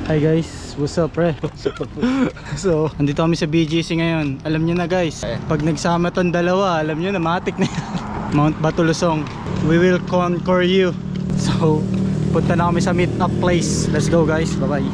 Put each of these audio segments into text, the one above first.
Hi guys, what's up pre? So, andito kami sa BGC ngayon. Alam nyo na guys, pag nagsama tong dalawa, alam nyo na matik na yan. Mount Batulusong, we will conquer you. So, punta na kami sa meet up place. Let's go guys, bye bye.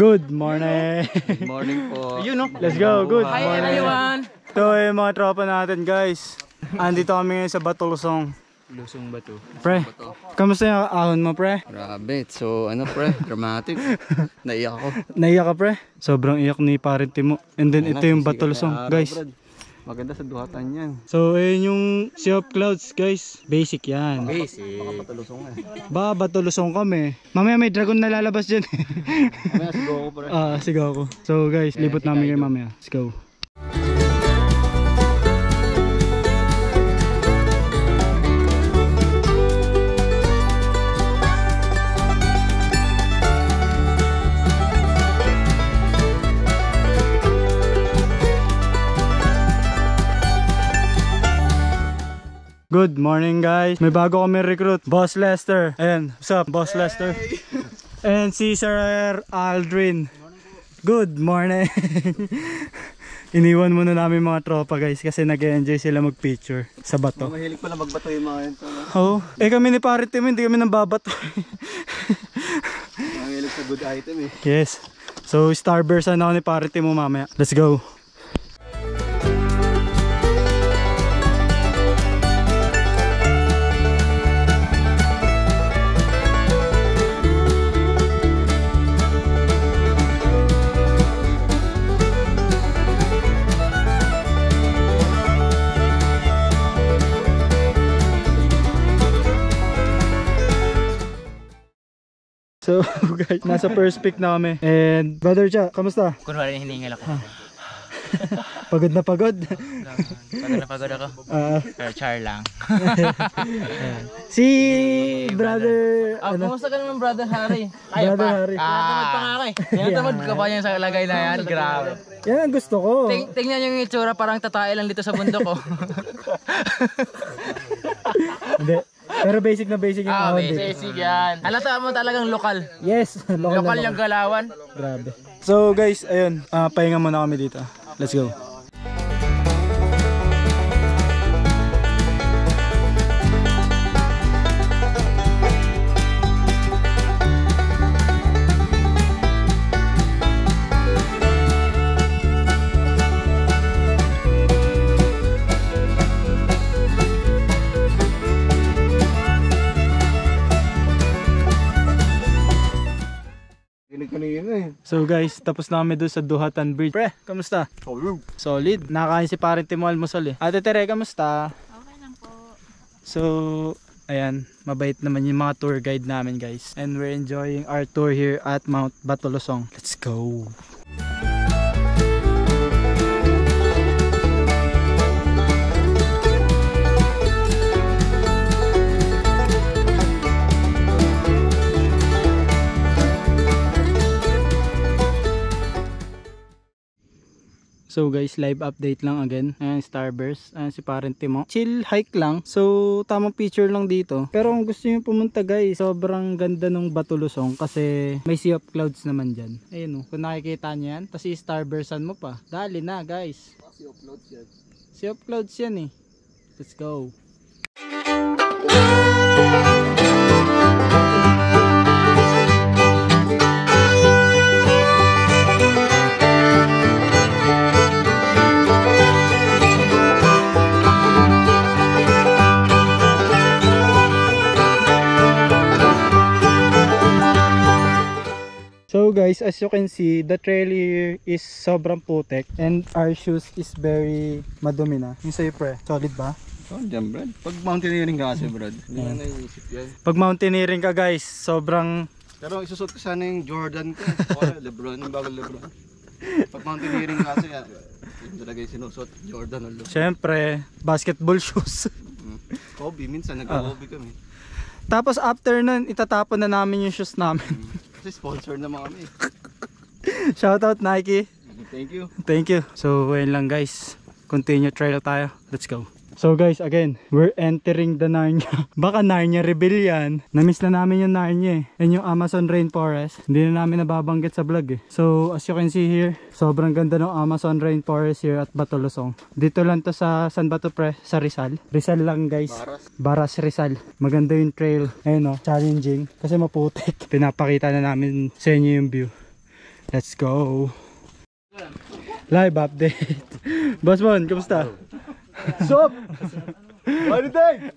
Good morning. Good morning po. You know, let's go. Good Hi morning. everyone. Ito yung mga tropa natin guys. Andito kami ngayon sa Batulusong. Lusong ba to? Pre, kamusta yung ahon mo pre? Grabe. So ano pre? Dramatic. Naiyak ako. Naiyak ka pre? Sobrang iyak ni parente mo. And then ito yung Batulusong guys. Maganda sa duhatan yan. So ayun yung Sea of Clouds guys. Basic yan. Basic. Baka Batulusong eh. Ba, Batulusong kami. Mamaya may dragon na lalabas dyan. Mamaya sigaw ako pre. Sigaw ako. So guys, libot namin kayo mamaya. Let's go. Good morning guys. May bago kami recruit. Boss Lester. Ayan. What's up Boss Lester? And si Sir Aldrin. Good morning. Iniwan muna namin mga tropa guys kasi nag-enjoy sila mag-picture sa bato. Mahilig pala magbato yung mga yan. Oo. Kami ni parente mo, hindi kami nang babato. Mahilig sa good item eh. Yes. So starbursan ako ni parente mo mamaya. Let's go. So guys, nasa first pick na kami. And brother Cha, kamusta? Kunwari hiningal ako. Pagod na pagod? Pagod ako. Char lang. Si brother Kumusta ka naman brother Harry? Brother Harry. Tinatamad pa nga ako eh. Tinatamad ka pa yan sa lagay na yan. Grabe. Yan ang gusto ko. Tingnan nyo yung itsura, parang tatae lang dito sa bundok ko. Hindi. Pero basic na basic yung ahon dito. Basic yan. Halata mo talagang lokal. Yes, Lokal yung galawan. Grabe. So guys, ayun, pahinga muna kami dito. Let's go. So guys, tapos na kami doon sa Duhatan Bridge. Pre, kamusta? Solid. Nakain si parente mo almusal eh. Ate Tere, kamusta? Okay lang po. So, ayan, mabait naman yung mga tour guide namin guys. And we're enjoying our tour here at Mount Batulusong. Let's go! So guys, live update lang again. Ayan, Starburst. Ayan si parente mo. Chill hike lang. So, tamang picture lang dito. Pero kung gusto nyo pumunta guys, sobrang ganda ng Batulusong kasi may Sea of Clouds naman dyan. Ayun o, kung nakikita nyo yan. Tapos i-starbursan mo pa. Dali na guys. Sea of Clouds yan. Sea of Clouds yan eh. Let's go. So guys, as you can see, the trail here is sobrang putek and our shoes is very madumi na. Yung sa'yo pre, solid ba? So dyan Brad. Pag mountaineering ka kasi Brad, hindi na naiisip yan. Pag mountaineering ka guys, sobrang... Pero isusot ko sana yung Jordan ko. O Lebron, yung bagong Lebron. Pag mountaineering ka kasi yan, yun talaga yung sinusot, Jordan o Lebron. Siyempre, basketball shoes. Kobe, minsan nag-Kobe kami. Tapos after nun, itatapon na namin yung shoes namin. Kasi sponsor naman kami. Shoutout Nike. Thank you. Thank you. So, ayun lang guys. Continue trail tayo. Let's go. So guys, again, we're entering the Narnia. Baka Narnia Reveal yan. Namiss na namin yung Narnia eh. And yung Amazon Rainforest. Hindi na namin nababanggit sa vlog eh. So, as you can see here, sobrang ganda ng Amazon Rainforest here at Bacolosong. Dito lang to sa San Bato Pre, sa Rizal. Rizal lang guys. Baras Rizal. Maganda yung trail. Ayun o, challenging. Kasi maputik. Pinapakita na namin sa inyo yung view. Let's go. Live update. Boss Bon, kamusta? Sup? Anything?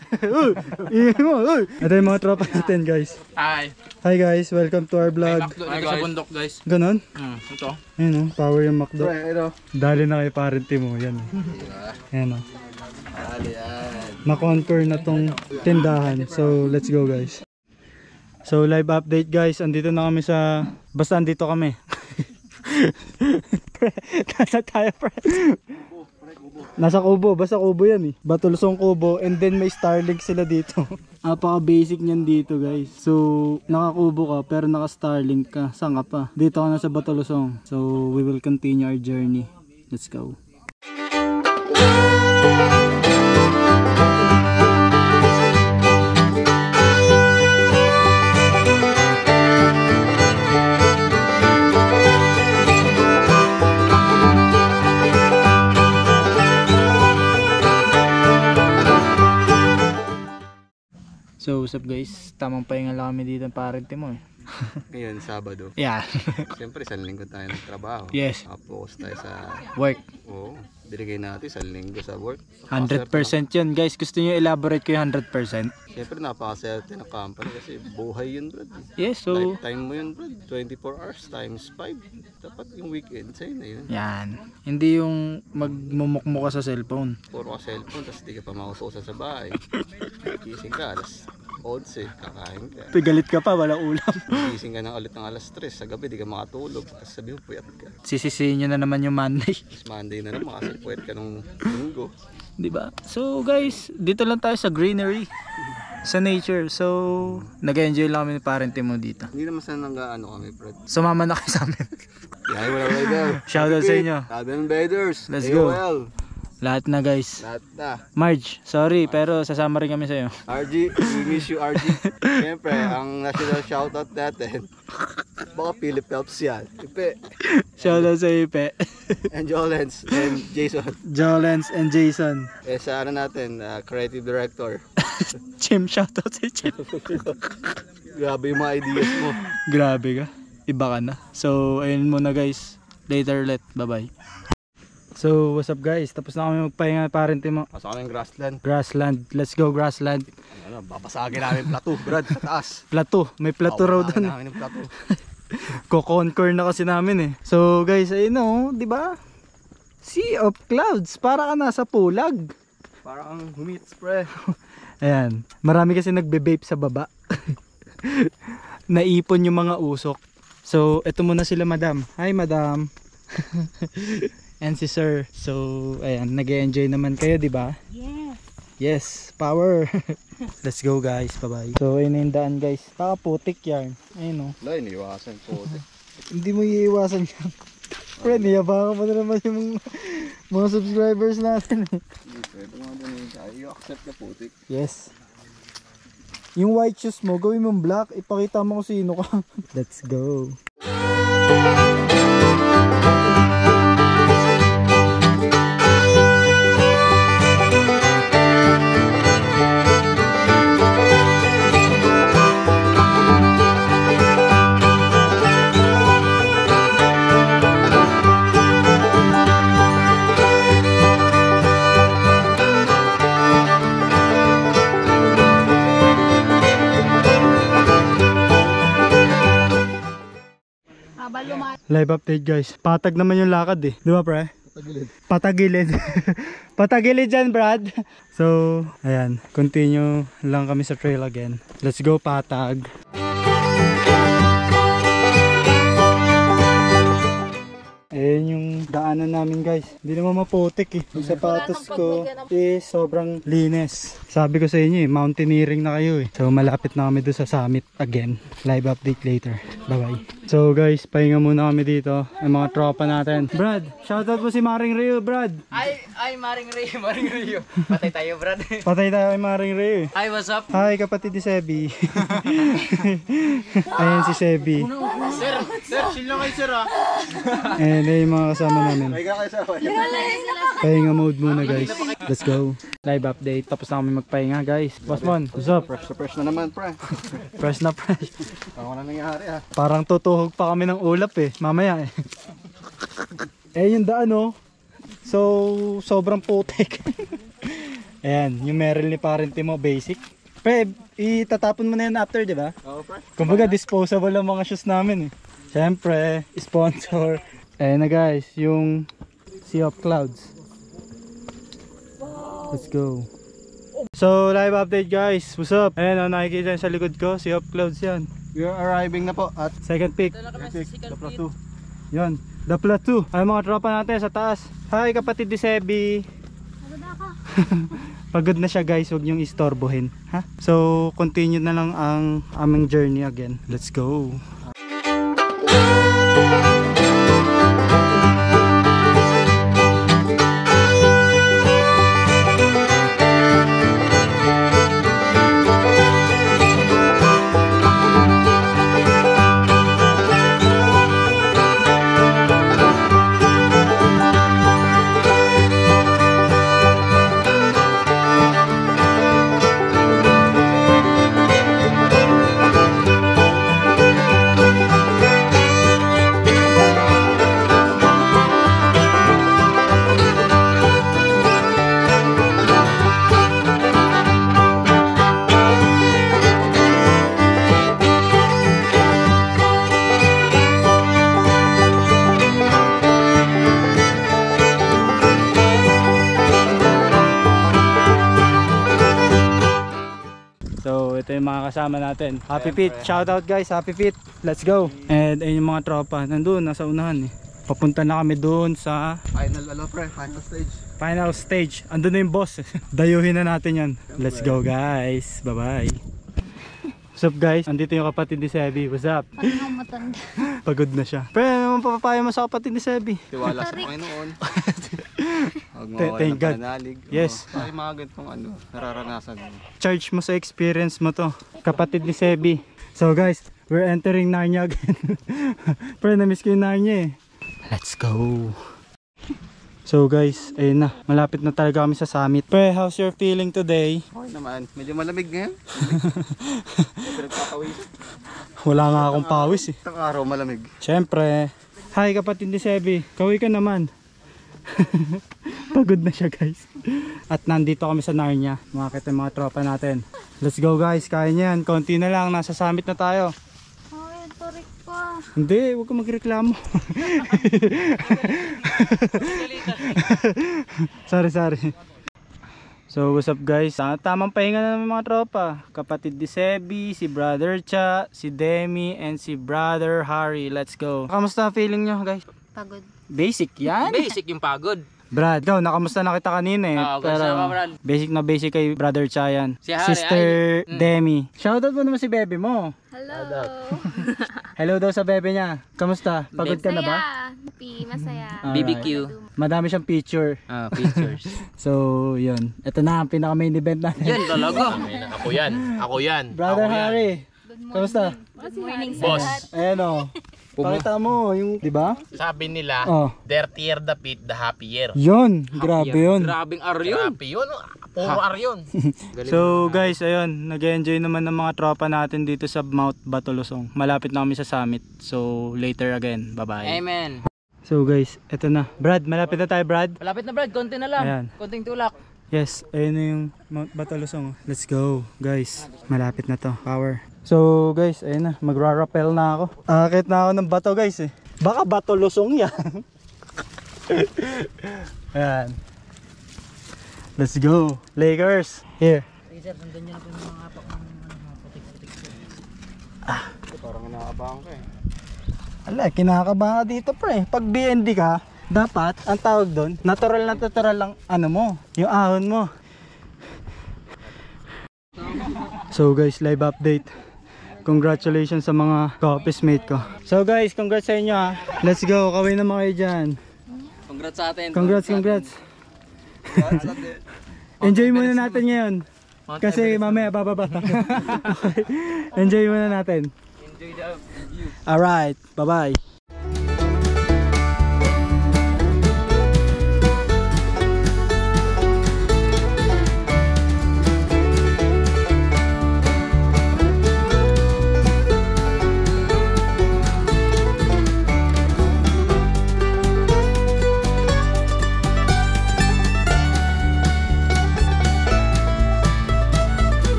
Ingay mo. Ito yung mga tropa natin guys. Hi. Hi guys, welcome to our vlog. Hi guys. Sa bundok guys. Ganon? Ito. Ayun o, power yung McDo. Ito. Dali na kay parente mo, yan o. Ayan o. Na-conquer na tong tindahan. So let's go guys. So live update guys, andito na kami sa... Basta andito kami. Pre, nasa tayo pre. Nasa Kubo, basta Kubo yan eh. Bacolosong Kubo, and then may Starlink sila dito. Napaka basic niyan dito guys. So naka-Kubo ka pero naka-Starlink ka. Saan ka pa? Dito ka na sa Bacolosong. So we will continue our journey. Let's go. So what's up guys, tamang pahinga lang kami dito ng parente mo eh. Ngayon, Sabado. Yeah. Siyempre, isang linggo tayo nagtrabaho. Yes. Focus tayo sa Work. Oo. Binigay natin isang linggo sa work. 100% yun guys. Gusto nyo elaborate ko yung 100%? Siyempre, napakaserte ng company kasi buhay yun, Brad. Yes, so... Lifetime mo yun, Brad. 24 hours times 5. Dapat yung weekend sa'yo na yun. Yan. Hindi yung magmumukmo ka sa cellphone. Puro ka cellphone, tapos di ka pa maususan sa bahay. Gising ka, alas 11, kakain ka. Pigalit ka pa, wala ulam. Gising ka na ulit ng alas 3, sa gabi di ka makatulog. Tapos sabi mo, puyat ka. Sisisihin nyo na naman yung Monday. Tapos Monday na naman kasi puyat ka nung linggo. Diba? So guys, dito lang tayo sa greenery. Sa nature. So, nag-enjoy lang kami ni parente mo dito. Hindi naman sana nang kami, Brad. Sumama na kayo sa amin. Yahay mo na kayo there. Shoutout sa inyo. Seven Invaders. Let's go. AOL. Lahat na guys. Lahat na. Marge, sorry pero sasama rin kami sa'yo. RG, we miss you RG. Siyempre, ang national shoutout natin. Baka Philip Phelps yan. Ipe. Shoutout sa Ipe. And Jolens and Jason. Jolens and Jason. Sa ano natin, creative director. Chim, shoutout sa Chim. Grabe yung mga ideas mo. Grabe ka. Iba ka na. So, ayun muna guys. Later ulit. Bye-bye. So, what's up guys? Tapos na kami magpahinga parente mo. Pasok kami ng grassland. Grassland. Let's go grassland. Ano, babasagin namin plateau, Brad, sa taas. Plateau. May plateau raw doon. Namin ng plateau. Ko-conquer na kasi namin eh. So, guys, ayun o. Diba? Sea of clouds. Para ka nasa pulag. Parang humits, pre. Ayan. Marami kasi nagbe-vape sa baba. Naipon yung mga usok. So, eto muna sila madam. Hi madam. And si sir. So, ayan. Nag-enjoy naman kayo, di ba? Yes. Yes. Power. Let's go guys. Bye-bye. So, ayun na yung daan guys. Nakaputik yan. Ayun o. Wala, iniwasan po. Hindi mo iiwasan yan. Friend, niyabangan mo na naman yung mga subscribers natin eh. Pwede mga ganun tayo. I-accept na putik. Yes. Yung white shoes mo, gawin mong black. Ipakita mo kung sino ka. Let's go. Live update guys. Patag naman yung lakad eh. Di ba pre? Patagilid. Patagilid. Patagilid dyan Brad. So, ayan. Continue lang kami sa trail again. Let's go patag. Ayan yung daanan namin guys. Hindi naman maputik eh. Yung sapatos ko is sobrang linis. Sabi ko sa inyo eh, mountaineering na kayo eh. So malapit na kami doon sa summit again. Live update later. Bye bye. So guys, pahinga muna kami dito. Ang mga tropa natin. Brad, shoutout mo si Maring Rio, Brad. Ay, Maring Rio. Patay tayo, Brad. Patay tayo kay Maring Rio eh. Hi, what's up? Hi kapatid ni Sebi. Ayan si Sebi. Sir, chill lang kayo, sir, ah. And ayun yung mga kasama namin. Pahinga mode muna guys. Let's go. Live update. Tapos na kami magpahinga guys. Boss Mon, what's up? Fresh na naman, pre. Fresh na fresh. Ako na nangyari, ha. Parang tutuhog pa kami ng ulap eh. Mamaya eh. Eh yung daan oh. So sobrang putik. Ayan, yung Meryl ni parente mo basic. Pre, itatapon mo na yan after, di ba? Oo, pre. Kumbaga disposable ang mga shoes namin eh. Siyempre, sponsor. Ayan na guys, yung Sea of Clouds. Let's go. So, live update guys. What's up? Ayan, nakikita sa likod ko, Sea of Clouds yan. We are arriving na po at Second peak. the plateau. Yan, the plateau. Ay mga tropa natin sa taas. Hi kapatid ni Sebi. Pagod na siya guys, huwag niyong istorbohin. Ha? So, continue na lang ang aming journey again. Let's go. So ito yung mga kasama natin. Happy Feet, shout out guys, Happy Feet. Let's go. And ayun yung mga tropa, nandun, nasa unahan eh. Papunta na kami doon sa Final stage. final stage. Andun na yung boss. Dayuhin na natin yan. Let's go guys. Bye bye. What's up guys? Andito yung kapatid ni Sebi. What's up? Parang matanda. Pagod na siya. Pero ano papapaya mo sa kapatid ni Sebi? Tiwala sa Panginoon. Huwag Thank mawawala ng God. pananalig. Yes. Ay, mga ganitong nararanasan. Charge mo sa experience mo to. Kapatid ni Sebi. So guys, we're entering Narnia again. Pero na-miss ko yung Narnia eh. Let's go. So guys, ayun na. Malapit na talaga kami sa summit. Pre, how's your feeling today? Okay naman. Medyo malamig ngayon. Pinagpapawis. Wala nga akong pawis eh. Itong araw malamig. Siyempre. Hi kapatid ni Sebi. Kawi ka naman. Pagod na siya guys. At nandito kami sa Narnia. Makakita yung mga tropa natin. Let's go guys. Kaya niyan. Konti na lang. Nasa summit na tayo. Ay, tarik pa. Hindi, huwag ka magreklamo. sorry. So what's up guys? Tamang pahinga na ng mga tropa. Kapatid ni Sebi, si Brother Cha, si Demi, and si Brother Harry. Let's go. Kamusta ang feeling nyo guys? Pagod. Basic yan. Basic yung pagod. Brad, ikaw, nakamusta na kita kanina eh. Kamusta ka, Brad? Basic na basic kay Brother Cha yan. Si Harry, Sister Demi. Shoutout mo naman si bebe mo. Hello. Hello daw sa bebe niya. Kamusta? Pagod ka na ba? Happy, masaya. Alright. BBQ. Madami siyang picture. Pictures. So, yun. Ito na ang pinaka main event natin. Yan talaga. Ako yan. Brother Harry. Kamusta? Good morning sa Boss. lahat. Ayan o. Pakita mo yung, di ba? Sabi nila, Oh. dirtier the pit, the happier. Yun, grabe yun. Grabing aryon. Happy yun. Puro ar yun. So guys, ayun, nag-enjoy naman ng mga tropa natin dito sa Mount Batulusong. Malapit na kami sa summit. So later again. Bye-bye. Amen. So guys, eto na. Brad, malapit na tayo, Brad. Malapit na, Brad. Konti na lang. Ayan. Konting tulak. Yes, ayun na yung Mount Batulusong. Let's go, guys. Malapit na to. Power. So guys, ayun na. Magra-rappel na ako. Akit na ako ng bato guys eh. Baka Batulusong yan. Ayan. Let's go. Lakers. Here. Parang nakabang ka eh. Ala, kinakabahan ka dito pre. Pag BND ka, dapat ang tawag doon, natural lang ano mo, yung ahon mo. So guys, live update. Congratulations sa mga ka-office mate ko. So guys, congrats sa inyo ha. Let's go, kawin naman kayo dyan. Congrats sa atin. Congrats. Enjoy muna natin ngayon. Kasi mamaya bababa tayo. Okay. Enjoy muna natin. Enjoy the view. Alright, bye-bye.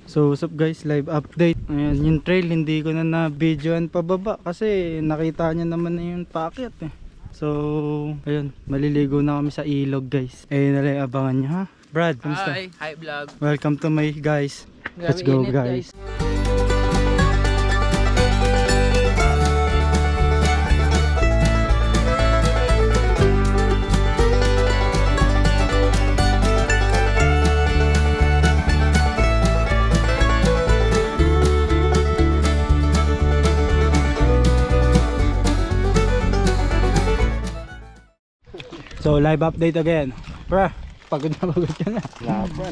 So what's up guys, live update. Ayan, yung trail hindi ko na videoan pababa kasi nakita nyo naman na yung paakyat eh. So ayun, maliligo na kami sa ilog guys. Ayun na lang, abangan nyo ha. Brad, kamusta? Hi vlog. Welcome to my guys. Let's go guys. So live update again. Bro, pagod ka na.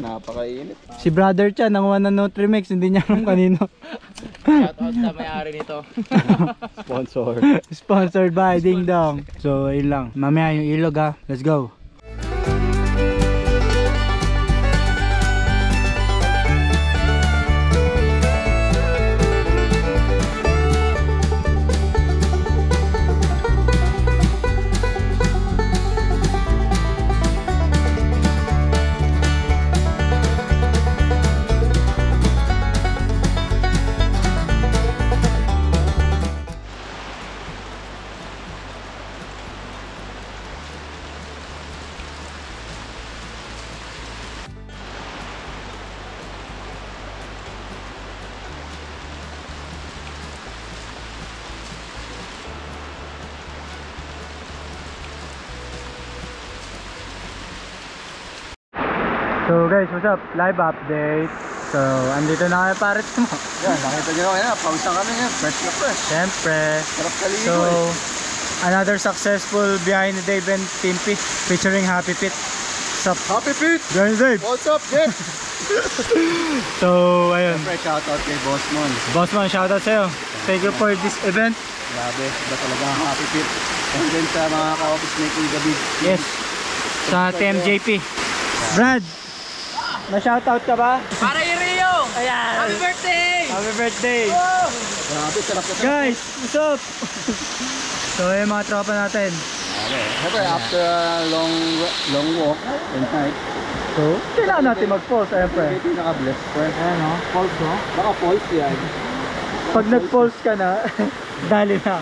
Napakainit. Si brother Chan, nanguha ng Nutrimix, hindi niya alam kanino. Shout out sa may-ari nito. Sponsor. Sponsored by Ding Dong. So ayun lang, mamaya yung ilog ha. Let's go. So guys, what's up? Live update. So, andito na kami parit mo. Yan, nakita nyo kaya, pawisan kami ngayon. Fresh na fresh. Siyempre. Sarap kaligo So, eh. another successful behind the day event, Team Pit, featuring Happy Pit. Sup? Happy Pete! Behind the Dave. What's up, Jeff? So, ayun. Siyempre, shoutout kay Boss Mon. Bossman, shoutout sa'yo. Thank you for this event. Grabe, iba talaga ang Happy Pete. And then sa mga ka-office making gabi. Yes. Sa TMJP. Brad, na-shoutout ka ba? Para yung Rio! Ayan. Happy birthday! Happy birthday! Grabe, sarap na sarap. Guys, what's up? So, yung mga tropa natin. Siyempre, after a long walk and night, So, kailangan natin mag-pause, siyempre. hindi naka-bless. Ayan o, pause o. Baka false yan. Pag nag-pause ka na, dali na.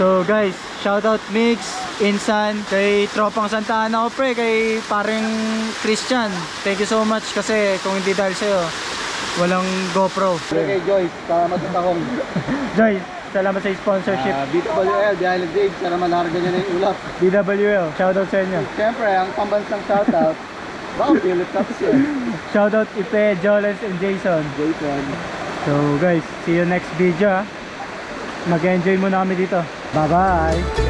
So guys, shoutout Mix, Insan, kay Tropang Santa Ana ko pre, kay paring Christian. Thank you so much kasi kung hindi dahil sa'yo, walang GoPro. Kay Joyce, sa Matutakong. Joy, salamat sa sponsorship. BWL, behind the Dave, sana malarga niya na yung ulap. BWL, shoutout sa inyo. Siyempre, ang pambansang shoutout, baka Philip Taps yan. Shoutout Ipe, Jolens, and Jason. Jason. So guys, see you next video ha. Mag-enjoy muna kami dito. Bye bye!